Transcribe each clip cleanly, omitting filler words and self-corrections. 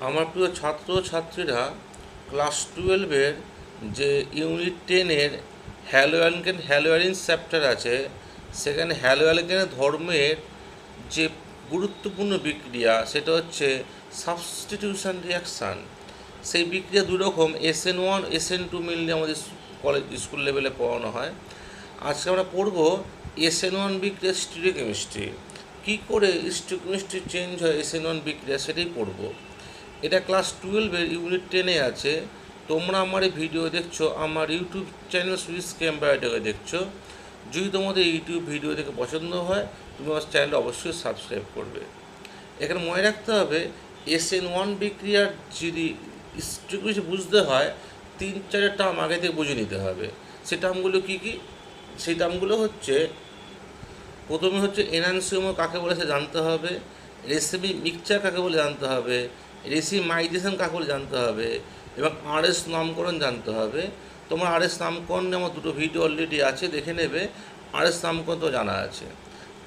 আমার প্রিয় ছাত্র ছাত্রীরা, ক্লাস 12-এর যে ইউনিট 10-এর হ্যালো অ্যালিন চ্যাপ্টার আছে, সেখানে হ্যালো অ্যালিনের ধর্মের যে গুরুত্বপূর্ণ বিক্রিয়া সেটা হচ্ছে সাবস্টিটিউশন রিয়াকশান। সেই বিক্রিয়া দুই রকম, SN1 SN2 মিললে আমাদের কলেজ স্কুল লেভেলে পড়ানো হয়। আজকে আমরা পড়ব SN1 বিক্রিয়া স্টিরিওকেমিস্ট্রি, কী করে স্টিরিওকেমিস্ট্রি চেঞ্জ হয় SN1 বিক্রিয়া সেটাই পড়ব। এটা ক্লাস 12-এর ইউনিট 10-এ আছে। তোমরা আমার এই ভিডিও দেখছো আমার ইউটিউব চ্যানেল সুইস ক্যাম্পায়াটাকে দেখছো। যদি তোমাদের ইউটিউব ভিডিও দেখে পছন্দ হয়, তুমি আমার চ্যানেলটা অবশ্যই সাবস্ক্রাইব করবে। এখানে মনে রাখতে হবে, SN1 বিক্রিয়ার যদি স্ট্রিকলি বুঝতে হয় 3-4 টার্ম আগে থেকে বুঝে নিতে হবে। সেই টার্মগুলো কী কী? সেই টার্মগুলো হচ্ছে, প্রথমে হচ্ছে এনানসিওমার কাকে বলে সে জানতে হবে, রেসিপি মিক্সচার কাকে বলে জানতে হবে, রেসিমাইজেশন কাকে বলে জানতে হবে, এবং RS নামকরণ জানতে হবে। তোমার RS নামকরণ আমার দুটো ভিডিও অলরেডি আছে, দেখে নেবে। RS নামকরণ তো জানা আছে।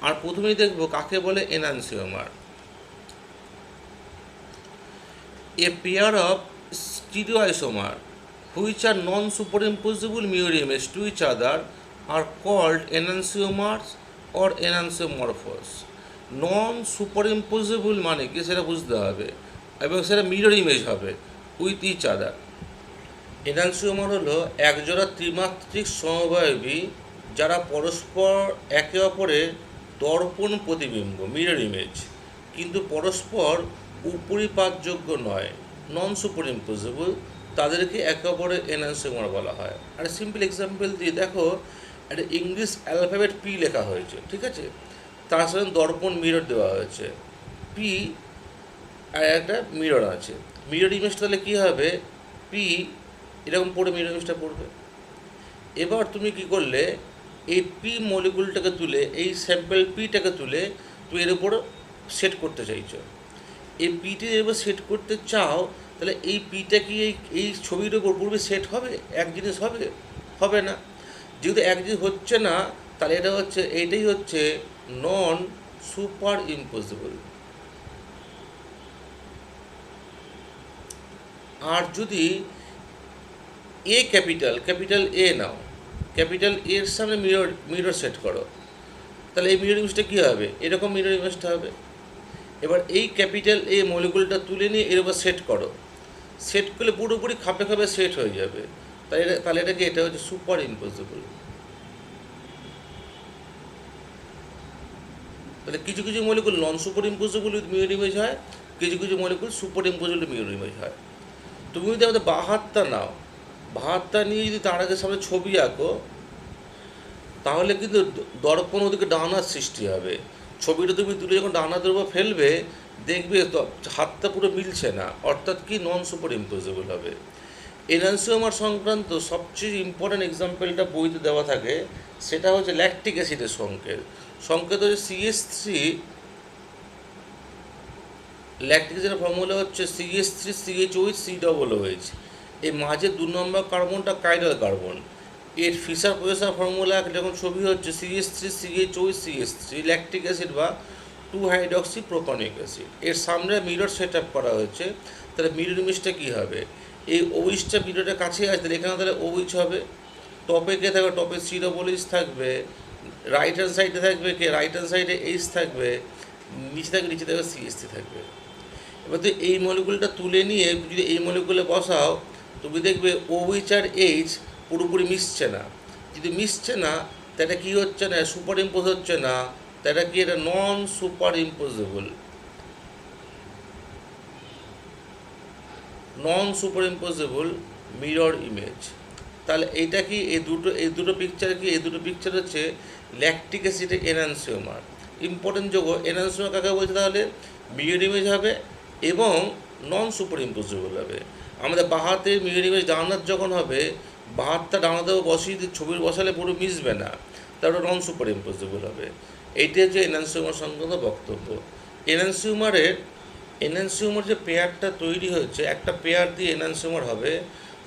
আর প্রথমেই দেখব কাকে বলে enantiomer. A pair of stereoisomer which are non-superimposable mirror image to each other are called enantiomers or enantiomorphous. Non-superimposable মানে কি সেটা বুঝতে হবে, এবং সেটা মিরর ইমেজ হবে উইথ ইচ আদার। এনানসিওমার হলো একজোড়া ত্রিমাত্রিক সমবায়বী যারা পরস্পর একে অপরের দর্পণ প্রতিবিম্ব, মিরর ইমেজ, কিন্তু পরস্পর উপরিপাতযোগ্য নয়, নন সুপার ইম্পোজেবল। তাদেরকে একে অপরের এনানসিওমার বলা হয়। আর সিম্পল এক্সাম্পল দিয়ে দেখো, একটা ইংলিশ অ্যালফাবেট P লেখা হয়েছে, ঠিক আছে, তার সাথে দর্পণ মিরর দেওয়া হয়েছে, P আর একটা মিরর আছে। মিরর ইমেজটা তাহলে কী হবে? P এরকম পড়ে মিরর ইমেজটা পড়বে। এবার তুমি কি করলে, এই P মলিকুলটাকে তুলে, এই স্যাম্পল Pটাকে তুলে তুমি এর উপর সেট করতে চাইছো। এই Pটি এবার সেট করতে চাও, তাহলে এই Pটা কি এই ছবির উপর পূর্বে সেট হবে? এক জিনিস হবে? হবে না। যেহেতু এক জিনিস হচ্ছে না, তাহলে এইটাই হচ্ছে নন সুপার ইম্পসিবল। আর যদি ক্যাপিটাল এ নাও, ক্যাপিটাল এর সামনে মিরর সেট করো, তাহলে এই মিরর ইমেজটা কী হবে? এরকম মিরর ইমেজটা হবে। এবার এই ক্যাপিটাল এ মলিকুলটা তুলে নিয়ে এর উপর সেট করো, সেট করলে পুরোপুরি খাপে খাপে সেট হয়ে যাবে। তাহলে এটা হচ্ছে সুপার ইম্পসিবল। তাহলে কিছু কিছু molecule non super impossible with mirror image হয়, কিছু কিছু molecule super impossible with mirror image হয়। তুমি যদি আমাদের বাঁ হাতটা নাও, বাঁ হাতটা নিয়ে যদি তার আগে সামনে ছবি আঁকো, তাহলে কিন্তু দর্পণ ওদিকে ডানার সৃষ্টি হবে। ছবিটা তুমি তুলে যখন ডানাদের উপর ফেলবে, দেখবে হাতটা পুরো মিলছে না, অর্থাৎ কি নন সুপার ইম্পসিবল হবে। এনানসিওমার সংক্রান্ত সবচেয়ে ইম্পর্ট্যান্ট এক্সাম্পলটা বইতে দেওয়া থাকে, সেটা হচ্ছে ল্যাকটিক অ্যাসিডের সংকেত হচ্ছে CH3। ল্যাকটিক অ্যাসিডের ফর্মুলা হচ্ছে CH3CHOH COOH। এই মাঝে 2 নম্বর কার্বনটা কাইরাল কার্বন। এর ফিশার প্রসেসর ফর্মুলা যখন ছবি হচ্ছে CH3CHOH ল্যাকটিক অ্যাসিড বা 2-হাইড্রক্সিপ্রোপানিক অ্যাসিড। এর সামনে মিরর সেট আপ করা হয়েছে। তাহলে মিরর ইমেজটা কী হবে? এই OH মিররের কাছে আসলে এখানে তাহলে OH হবে। টপে কে থাকবে? টপে COOH থাকবে। রাইট হ্যান্ড সাইডে থাকবে কে? রাইট হ্যান্ড সাইডে H থাকবে। নিচে থাকবে CH3 থাকবে। এবার তো এই মলিকুলটা তুলে নিয়ে যদি এই মলিকুলে বসাও, তুমি দেখবে OH আর H পুরোপুরি মিশছে না। যদি মিশছে না, তাহলে কী হচ্ছে না? সুপার ইম্পোজ হচ্ছে না। তাহলে কি? এটা non super imposable, non super imposable mirror image. তাহলে এইটা কি? এই দুটো পিকচার কি? এই দুটো পিকচার হচ্ছে ল্যাকটিক অ্যাসিডের এনানসিওমার। ইম্পর্টেন্ট যোগ এনানসিওমার কাকে বলছে? তাহলে মিরর ইমেজ হবে এবং নন সুপার ইম্পোজেবল হবে। আমাদের বাহাতে মিরর ইমেজ ডানার যখন হবে, বাহাতটা ডানাতেও বসিয়ে ছবির বসালে পুরো মিশবে না, তারপরে নন সুপার ইম্পোজেবল হবে। এইটি হচ্ছে এনানসিওমার সংক্রান্ত বক্তব্য। এনানসিওমার যে পেয়ারটা তৈরি হয়েছে, একটা পেয়ার দিয়ে এনানসিওমার হবে,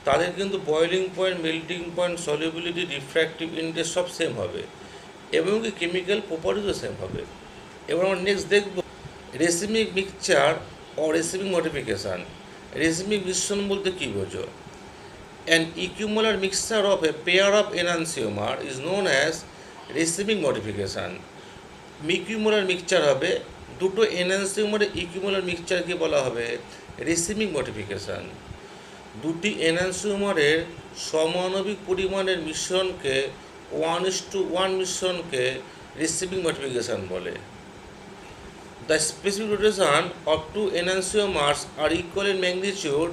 তাদের কিন্তু boiling point, melting point, solubility, refractive index সব সেম হবে, এবং কি কেমিক্যাল প্রপার্টিজও সেম হবে। এবার আমরা নেক্সট দেখব racemic mixture or racemic modification. Racemic মিশ্রণ বলতে কী বোঝো? An equimolar mixture of a pair of enantiomer is known as racemic modification. Equimolar mixture হবে দুটো এনানসিওমারের ইকুইমোলার মিক্সচারকে বলা হবে রেসিমিক মডিফিকেশান। দুটি এনানসিওমারের সমাণবিক পরিমাণের মিশ্রণকে 1:1 মিশ্রণকে রেসিমিক মডিফিকেশান বলে। The specific rotation of two enantiomers are equal in magnitude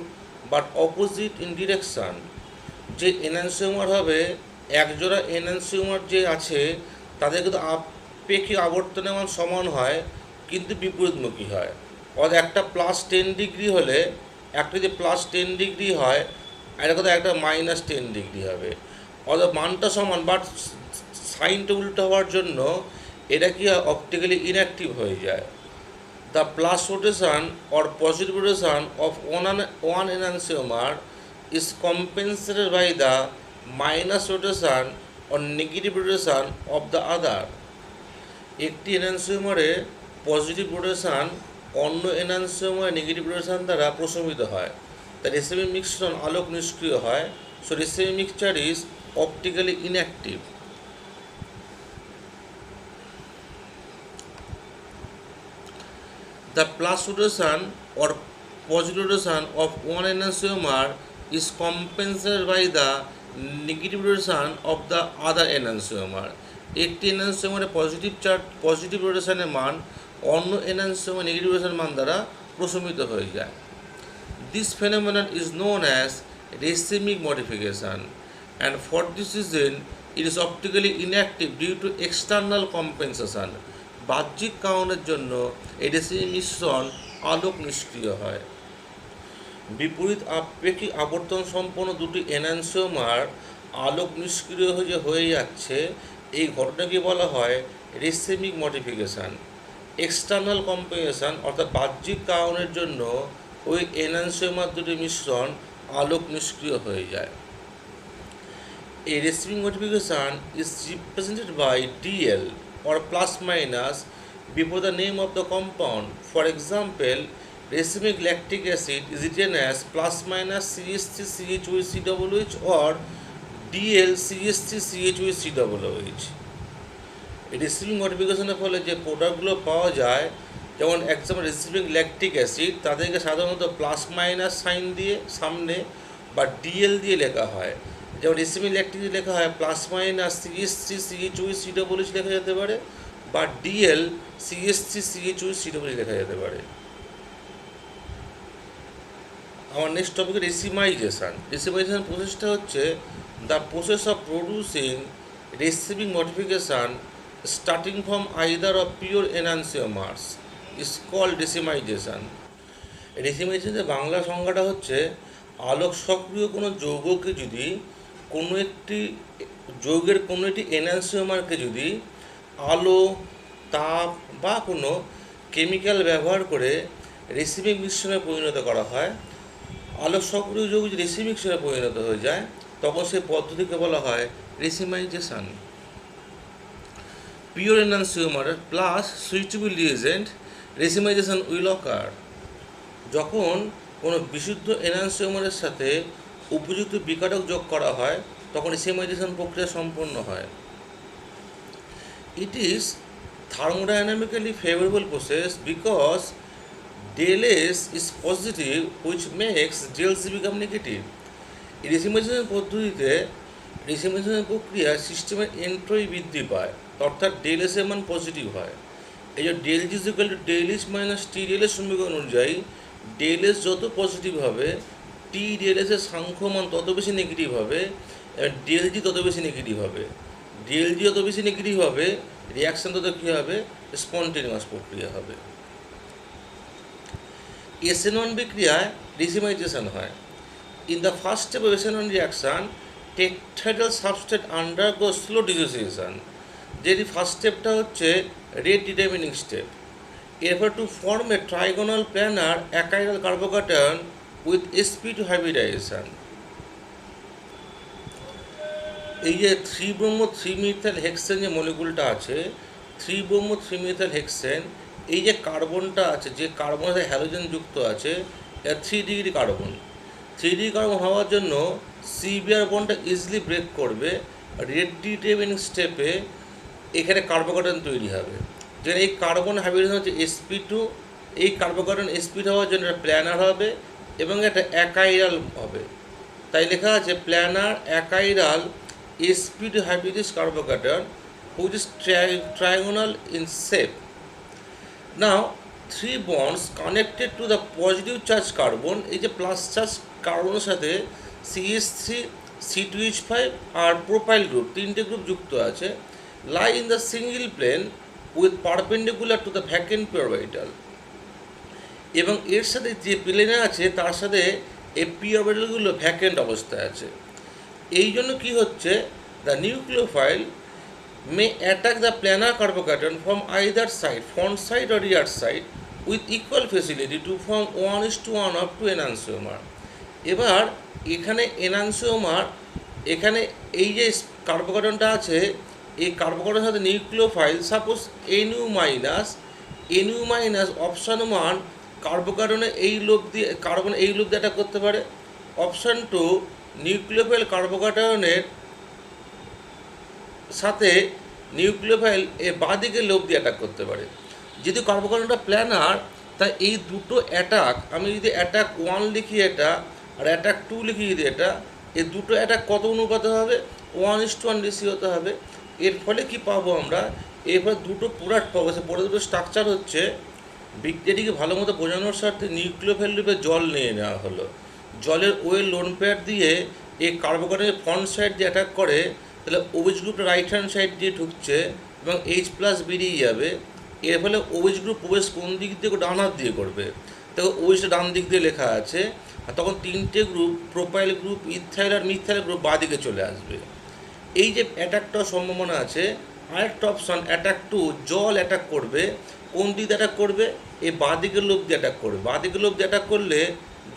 but opposite in direction. যে এনানসিওমার হবে, একজোড়া এনানসিওমার যে আছে তাদের কিন্তু আপেক্ষিক আবর্তনের মান সমান হয় কিন্তু বিপরীতমুখী হয়। অর্থাৎ একটা +10 ডিগ্রি হলে একটা যদি +10 ডিগ্রি হয় আর একটা -10 ডিগ্রি হবে, অর্থাৎ মানটা সমান বাট সাইনটা উল্টো হওয়ার জন্য এটা কি অপটিক্যালি ইনঅ্যাক্টিভ হয়ে যায়। The plus rotation or positive rotation of one enantiomer is compensated by the minus rotation or negative rotation of the other. একটি এনানসিওমারে পজিটিভ রোটেশন অন্য এনানসিওমারে নেগেটিভ রোটেশন দ্বারা প্রশমিত হয়, তাই রেসিমিক মিশ্রণ আলোক নিষ্ক্রিয় হয়। So racemic mixture is optically inactive. The plus rotation or positive rotation of one enantiomer is compensated by the negative rotation of the other enantiomer. একটি এনানসিওমারে পজিটিভ রোটেশনের মান অন্য এনানসিওমার নেগেটিভ রোটেশনের মান দ্বারা প্রশমিত হয়ে যায়। This phenomenon is known as racemic modification, and for this reason it is optically inactive due to external compensation. বাহ্যিক কারণের জন্য এই রেসিমিক মিশ্রণ আলোক নিষ্ক্রিয় হয়। বিপরীত আপেক্ষিক আবর্তন সম্পন্ন দুটি এনানসিওমার আলোক নিষ্ক্রিয় হয়ে যাচ্ছে, এই ঘটনাকে বলা হয় রেসিমিক মডিফিকেশান। এক্সটার্নাল কম্পেনসেশন অর্থাৎ বাহ্যিক কারণের জন্য ওই এনানসিওমার দুটি মিশ্রণ আলোক নিষ্ক্রিয় হয়ে যায়। এই racemic modification is represented by DL or plus minus before the name of the compound. For example, racemic lactic acid is written as plus minus CH3CH3COOH or DL CH3CH3COOH. এই রেসিমিক মডিফিকেশনের ফলে যে প্রোডাক্টগুলো পাওয়া যায়, যেমন এক্সাম্পল রেসিমিক ল্যাকটিক অ্যাসিড, তাদেরকে সাধারণত plus minus sine দিয়ে সামনে বা DL দিয়ে লেখা হয়। যেমন রেসিমিক ল্যাকটিক লেখা হয় প্লাস মাইনাস CH3CH3COOH লেখা যেতে পারে বা DL CH3CH3COOH লেখা যেতে পারে। আমার নেক্সট টপিক রেসিমাইজেশন। রেসিমাইজেশন প্রসেসটা হচ্ছে the process of producing racemic modification starting from either of pure enantiomers is called racemization. রেসিমাইজেশনের বাংলা সংজ্ঞাটা হচ্ছে আলোক সক্রিয় কোনো যৌগকে যদি কোনো একটি যৌগের কোনো একটি এনানসিওমারকে যদি আলো, তাপ বা কোনো কেমিক্যাল ব্যবহার করে রেসিমিক মিশ্রণে পরিণত করা হয়, আলোক সক্রিয় যৌগ যদি রেসিমিক মিশ্রণে পরিণত হয়ে যায় তখন সেই পদ্ধতিকে বলা হয় racemization. Pure enantiomer plus suitable reagent racemization will occur. যখন কোনো বিশুদ্ধ এনানসিওমারের সাথে উপযুক্ত বিকারক যোগ করা হয় তখন রেসিমাইজেশন প্রক্রিয়া সম্পন্ন হয়। It is thermodynamically favorable process because del S is positive which makes del C become negative. এই রেসিমাইজেশন পদ্ধতিতে রেসিমাইজেশন প্রক্রিয়া সিস্টেমের এন্ট্রপি বৃদ্ধি পায়, অর্থাৎ del S এর মান পজিটিভ হয়। এই যে del G equal to del H minus T del S সমীকরণ অনুযায়ী del S যত পজিটিভ হবে T del S এর সাংখ্যমান তত বেশি নেগেটিভ হবে, del G তত বেশি নেগেটিভ হবে। del G যত বেশি নেগেটিভ হবে রিয়াকশান তত কী হবে, স্পন্টেনিয়াস প্রক্রিয়া হবে। SN1 বিক্রিয়ায় রেসিমাইজেশন হয়। In the first step of SN1 reaction tetrahedral substrate undergo slow dissociation. যেটি ফার্স্ট স্টেপটা হচ্ছে রেট ডিটারমিনিং স্টেপ। এরপর to form a trigonal planar achiral carbocation with sp2 hybridization. এই যে 3 ব্রোমো 3 মিথাইল হেক্সেন যে মলিকুলটা আছে, 3 ব্রোমো 3 মিথাইল হেক্সেন, এই যে কার্বনটা আছে, যে কার্বনের সাথে হ্যালোজেন যুক্ত আছে, এটা 3 ডিগ্রি কার্বন। 3 ডিগ্রি কার্বন হওয়ার জন্য সিবিআর বন্ডটা ইজিলি ব্রেক করবে, রেডিটেবিং স্টেপে এখানে কার্বোকার্বন তৈরি হবে। যেখানে এই কার্বন হাইড্রোজেন হচ্ছে sp2, এই কার্বোকার্বন sp2 হওয়ার জন্য এটা প্ল্যানার হবে এবং এটা অ্যাকাইরাল হবে। তাই লেখা আছে planner অ্যাকাইরাল sp2 hybridized carbocation which is trigonal in shape. Now 3 bonds connected to the positive charge carbon, এই যে প্লাস চার্জ কার্বনের সাথে CH3 C2H5 আর প্রোপাইল গ্রুপ, 3টে গ্রুপ যুক্ত আছে, lie in the single plane with perpendicular to the vacant p orbital, এবং এর সাথে যে প্লেনে আছে তার সাথে এই p অরবিটালগুলো ভ্যাকেন্ট অবস্থায় আছে। এই জন্য কী হচ্ছে, the nucleophile may attack the planar carbocation from either side, front side or rear side, with equal facility to form 1:1 up to enantiomer. এবার এখানে enantiomer, এখানে এই যে কার্বোকার্বনটা আছে, এই কার্বোকার্বনের সাথে nucleophile suppose NU minus option 1 কার্বোকার্বনে এই লোভ দিয়ে কার্বন এই লোভ দিয়ে অ্যাটাক করতে পারে। অপশান 2 নিউক্লিওফাইল কার্বোকার্বনের সাথে নিউক্লিওফাইল এ বাঁদিকে লোভ দিয়ে অ্যাটাক করতে পারে। যদি কার্বোকার্বনটা প্ল্যানার, তাই এই দুটো অ্যাটাক, আমি যদি অ্যাটাক 1 লিখি এটা আর অ্যাটাক 2 লিখি যদি এটা, এই দুটো অ্যাটাক কত অনুপাতে হবে, 1:1 রেশি হতে হবে। এর ফলে কি পাবো আমরা, এরপর দুটো প্রোডাক্ট পাবো। সে পরে দুটো স্ট্রাকচার হচ্ছে, বিক্রিয়াটিকে ভালো মতো বোঝানোর স্বার্থে নিউক্লিওফাইল রূপে জল নিয়ে নেওয়া হলো। জলের ওয়েল লোন পেয়ার দিয়ে এই কার্বোকার্বনের ফ্রন্ট সাইড দিয়ে অ্যাটাক করে, তাহলে OH গ্রুপটা রাইট হ্যান্ড সাইড দিয়ে ঢুকছে এবং H+ বেরিয়ে যাবে। এর ফলে OH গ্রুপ প্রবেশ কোন দিক দিয়ে, ডান হাত দিয়ে করবে। দেখো OHটা ডান দিক দিয়ে লেখা আছে, আর তখন 3টে গ্রুপ, প্রোপাইল গ্রুপ, ইথাইল আর মিথাইল গ্রুপ বাঁ দিকে চলে আসবে। এই যে অ্যাটাকটার সম্ভাবনা আছে। আরেকটা অপশান অ্যাটাক 2, জল অ্যাটাক করবে। কোন দিক দিয়ে অ্যাটাক করবে, এই বাঁ দিকের লোভ দিয়ে অ্যাটাক করবে। বাঁ দিকের লোভ দিয়ে অ্যাটাক করলে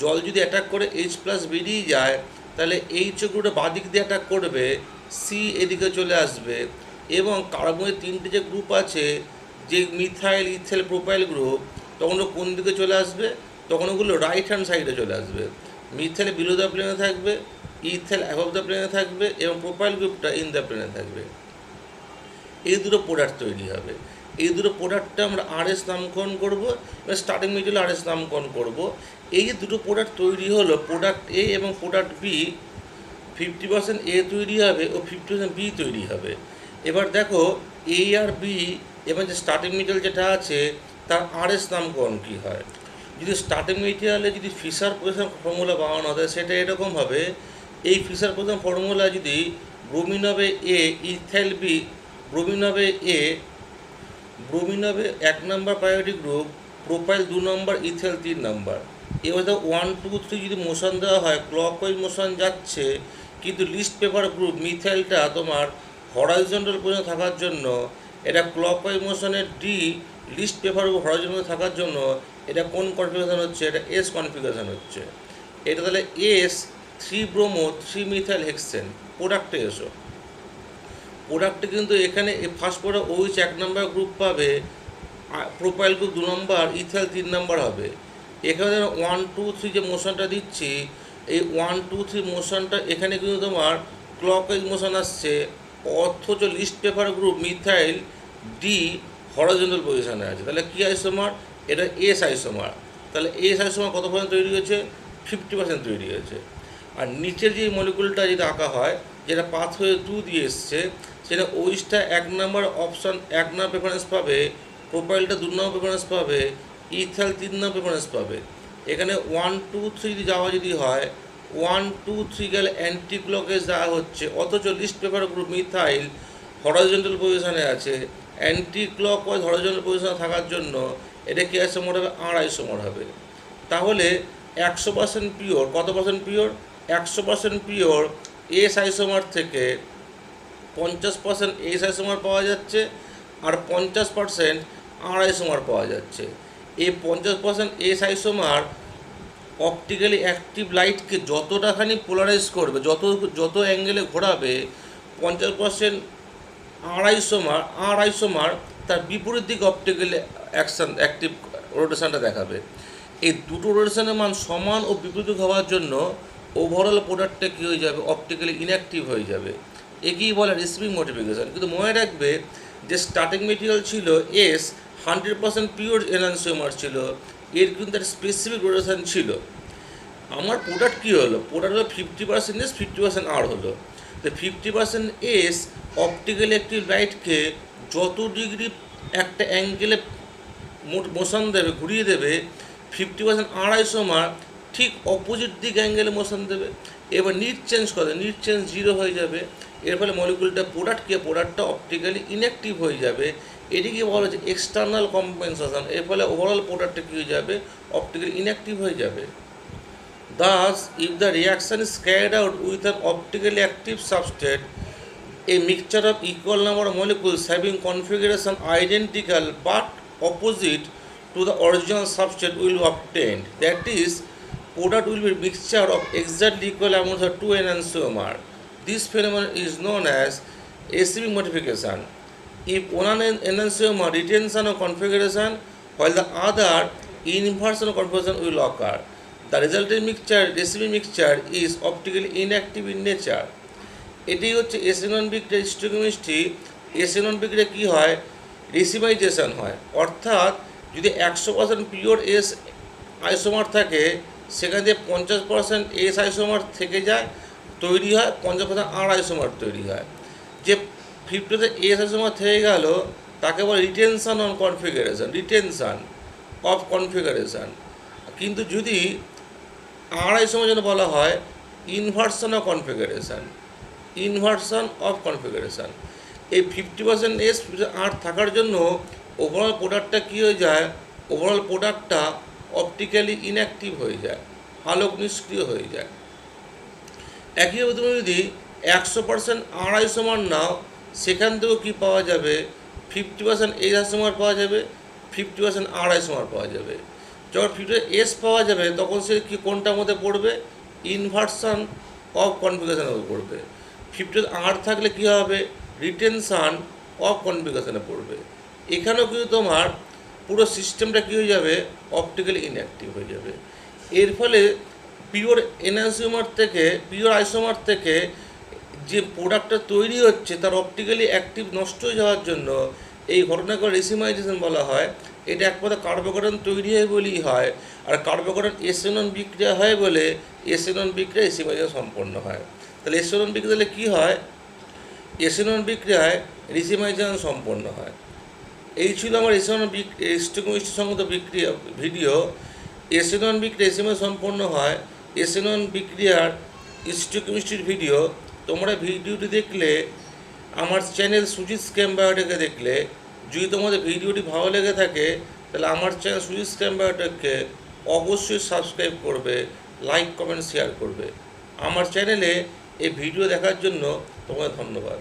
জল যদি অ্যাটাক করে H+ বেরিয়ে যায়, তাহলে H গ্রুপটা বাঁ দিক দিয়ে অ্যাটাক করবে, C এদিকে চলে আসবে, এবং কার্বনের 3টে যে গ্রুপ আছে, যে মিথাইল, ইথাইল, প্রোপাইল গ্রুপ, তখন ওগুলো কোন দিকে চলে আসবে, তখন ওগুলো রাইট হ্যান্ড সাইডে চলে আসবে। মিথাইল বিলো দ্য প্লেনে থাকবে, ইথাইল অ্যাবভ দ্য প্লেনে থাকবে, এবং প্রোপাইল গ্রুপটা ইন দ্য প্লেনে থাকবে। এই দুটো প্রোডাক্ট তৈরি হবে। এই দুটো প্রোডাক্টটা আমরা RS নামকরণ করবো, এবং স্টার্টিং মেটেরিয়াল RS নামকরণ করবো। এই যে দুটো প্রোডাক্ট তৈরি হলো, প্রোডাক্ট A এবং প্রোডাক্ট B, 50% A তৈরি হবে ও 50% B তৈরি হবে। এবার দেখো A আর B এবং যে স্টার্টিং মেটেরিয়াল যেটা আছে তার RS নামকরণ কী হয়। যদি স্টার্টিং মেটেরিয়ালে যদি ফিশার পজিশন ফর্মুলা বানানো হয়, সেটা এরকম হবে। এই ফিশার পজিশন ফর্মুলা যদি ব্রোমিন হবে A, ইথাইল B, ব্রোমিন হবে A, ব্রোমিন হবে 1 নম্বর প্রায়োরিটি গ্রুপ, প্রোপাইল 2 নম্বর, ইথাইল 3 নম্বর। এবার 1, 2, 3 যদি মোশন দেওয়া হয়, ক্লকওয়াইজ মোশন যাচ্ছে, কিন্তু লিস্ট পেপার গ্রুপ মিথাইলটা তোমার হরাইজন্টাল পজিশনে থাকার জন্য, এটা ক্লকওয়াইজ মোশনের D, least paper group horizontal থাকার জন্য এটা কোন কনফিগারেশন হচ্ছে, এটা S কনফিগারেশন হচ্ছে। এটা তাহলে S 3 ব্রোমো 3 মিথাইল হেক্সেন। প্রোডাক্টে এসো, প্রোডাক্টে কিন্তু এখানে ফার্স্ট প্রোডাক্ট OH 1 নম্বর গ্রুপ পাবে, প্রোপাইল গ্রুপ 2 নম্বর, ইথাইল 3 নম্বর হবে। এখানে 1, 2, 3 যে মোশনটা দিচ্ছি, এই 1, 2, 3 মোশনটা এখানে কিন্তু তোমার ক্লকওয়াইজ মোশন আসছে, অথচ লিস্ট পেপার গ্রুপ মিথাইল ডি হরাইজন্টাল পজিশনে আছে। তাহলে কী আইসোমার, এটা S আইসোমার। তাহলে S আইসোমার কত পর্যন্ত তৈরি হয়েছে, 50% তৈরি হয়েছে। আর নিচের যে মলিকুলটা যদি আঁকা হয়, যেটা পাথওয়ে 2 দিয়ে এসছে, সেটা OHটা 1 নম্বর অপশান 1 নম্বর প্রেফারেন্স পাবে, প্রোপাইলটা 2 নম্বর প্রেফারেন্স পাবে, ইথাইল 3 নম্বর প্রেফারেন্স পাবে। এখানে 1, 2, 3 যাওয়া যদি হয়, 1, 2, 3 গেলে অ্যান্টি ক্লকওয়াইজ দেওয়া হচ্ছে, অথচ least paper group methyl horizontal পজিশনে আছে। অ্যান্টি ক্লকওয়াইজ হরাইজন্টাল পজিশনে থাকার জন্য এটা কি আইসোমার হবে, R আইসোমার হবে। তাহলে 100% পিওর, কত percent pure, 100% pure S isomer থেকে 50% S আইসোমার পাওয়া যাচ্ছে, আর 50% R আইসোমার পাওয়া যাচ্ছে। এই 50% S আইসোমার অপটিক্যালি অ্যাক্টিভ লাইটকে যতটাখানি পোলারাইজ করবে, যত অ্যাঙ্গেলে ঘোরাবে, 50% R আইসোমার তার বিপরীত দিকে অপটিক্যালি অ্যাক্টিভ রোটেশনটা দেখাবে। এই দুটো রোটেশনের মান সমান ও বিপরীত হওয়ার জন্য ওভারঅল প্রোডাক্টটা কী হয়ে যাবে, অপটিক্যালি ইনঅ্যাক্টিভ হয়ে যাবে। একেই বলে রিসিভিং মডিফিকেশান। কিন্তু মনে রাখবে যে স্টার্টিং মেটেরিয়াল ছিল এস, 100% পিওর এনানসিওমার ছিল, এর কিন্তু একটা স্পেসিফিক রোটেশন ছিল। আমার প্রোডাক্ট কী হলো, প্রোডাক্ট হলো 50% এস, 50% আর হলো। তো 50% এস অপটিক্যালি অ্যাক্টিভ লাইটকে যত ডিগ্রি একটা অ্যাঙ্গেলে মোশন দেবে, ঘুরিয়ে দেবে, 50% আর আইসোমার ঠিক অপোজিট দিক অ্যাঙ্গেলে মোশন দেবে। এবার নিট চেঞ্জ করে, নিট চেঞ্জ 0 হয়ে যাবে। এর ফলে মলিকুলটা প্রোডাক্টটা অপটিক্যালি ইনঅ্যাক্টিভ হয়ে যাবে। এটিকে বলা হচ্ছে এক্সটার্নাল কম্পেনসেশন। এর ফলে ওভারঅল প্রোডাক্টটা কী হয়ে যাবে, অপটিক্যালি ইনঅ্যাক্টিভ হয়ে যাবে। Thus, if the reaction is carried out with an optically active substrate, a mixture of equal number of molecules having configuration identical but opposite to the original substrate will be obtained. That is, product will be a mixture of exactly equal amounts of two enantiomer. This phenomenon is known as receiving modification. If one enantiomer retains a configuration while the other inversion configuration will occur, the resulting mixture, receiving mixture, is optically inactive in nature. এটি হচ্ছে এসএনন বিক্রিয়া স্টোকিওমেট্রি। এসএনন বিক্রিয়া কী হয়, racemization হয়। অর্থাৎ যদি 100% pure S isomer থাকে, সেখান থেকে 50% এস আইসোমার থেকে যায়, তৈরি হয় 50% আর আইসোমার তৈরি হয়। যে 50% এস আইসোমার থেকে গেল তাকে বলে retention on configuration, retention of configuration. কিন্তু যদি আর আইসোমার জন্য বলা হয় inversion of configuration, inversion of configuration. এই 50% এস আর থাকার জন্য ওভারঅল প্রোডাক্টটা কী হয়ে যায়, ওভারঅল প্রোডাক্টটা অপটিক্যালি ইনঅ্যাক্টিভ হয়ে যায়, আলোক নিষ্ক্রিয় হয়ে যায়। একইভাবে তুমি যদি 100% আর আইসোমার নাও, সেখান থেকেও কী পাওয়া যাবে, 50% এস আইসোমার পাওয়া যাবে, 50% আর আইসোমার পাওয়া যাবে। যখন 50% এস পাওয়া যাবে তখন সে কি কোনটার মধ্যে পড়বে, ইনভার্সন অফ কনফিগারেশনের মধ্যে পড়বে। 50% আর থাকলে কী হবে, রিটেনশান অফ কনফিগারেশনে পড়বে। এখানেও কিন্তু তোমার পুরো সিস্টেমটা কী হয়ে যাবে, অপটিক্যালি ইনঅ্যাক্টিভ হয়ে যাবে। এর ফলে পিওর এনানসিওমার থেকে, পিওর আইসোমার থেকে যে প্রোডাক্টটা তৈরি হচ্ছে তার অপটিক্যালি অ্যাক্টিভ নষ্ট হয়ে যাওয়ার জন্য এই ঘটনাকে রেসিমাইজেশন বলা হয়। এটা একমাত্র কার্বোকেটন তৈরি হয় বলেই হয়। আর কার্বোকেটন এসএনন বিক্রিয়া হয় বলে এসএনন বিক্রিয়া রেসিমাইজেশন সম্পন্ন হয়। তাহলে এসএনন বিক্রিয়া তাহলে কী হয়, এসএনন বিক্রিয়ায় রেসিমাইজেশন সম্পন্ন হয়। এই ছিল আমার এসএনন স্টোকিওমেট্রি সংক্রান্ত বিক্রিয়া ভিডিও। এসএনন বিক্রিয়া রেসিমাইজেশন সম্পন্ন হয়, এসএনন বিক্রিয়ার স্টোকিওমেট্রির ভিডিও। তোমরা ভিডিওটি দেখলে আমার চ্যানেল সুজিত স্ক্যাম বায়োটেকে দেখলে, যদি তোমাদের ভিডিওটি ভালো লেগে থাকে তাহলে আমার চ্যানেল সুজিত স্ক্যাম বায়োটেককে অবশ্যই সাবস্ক্রাইব করবে, লাইক কমেন্ট শেয়ার করবে। আমার চ্যানেলে এই ভিডিও দেখার জন্য তোমাদের ধন্যবাদ।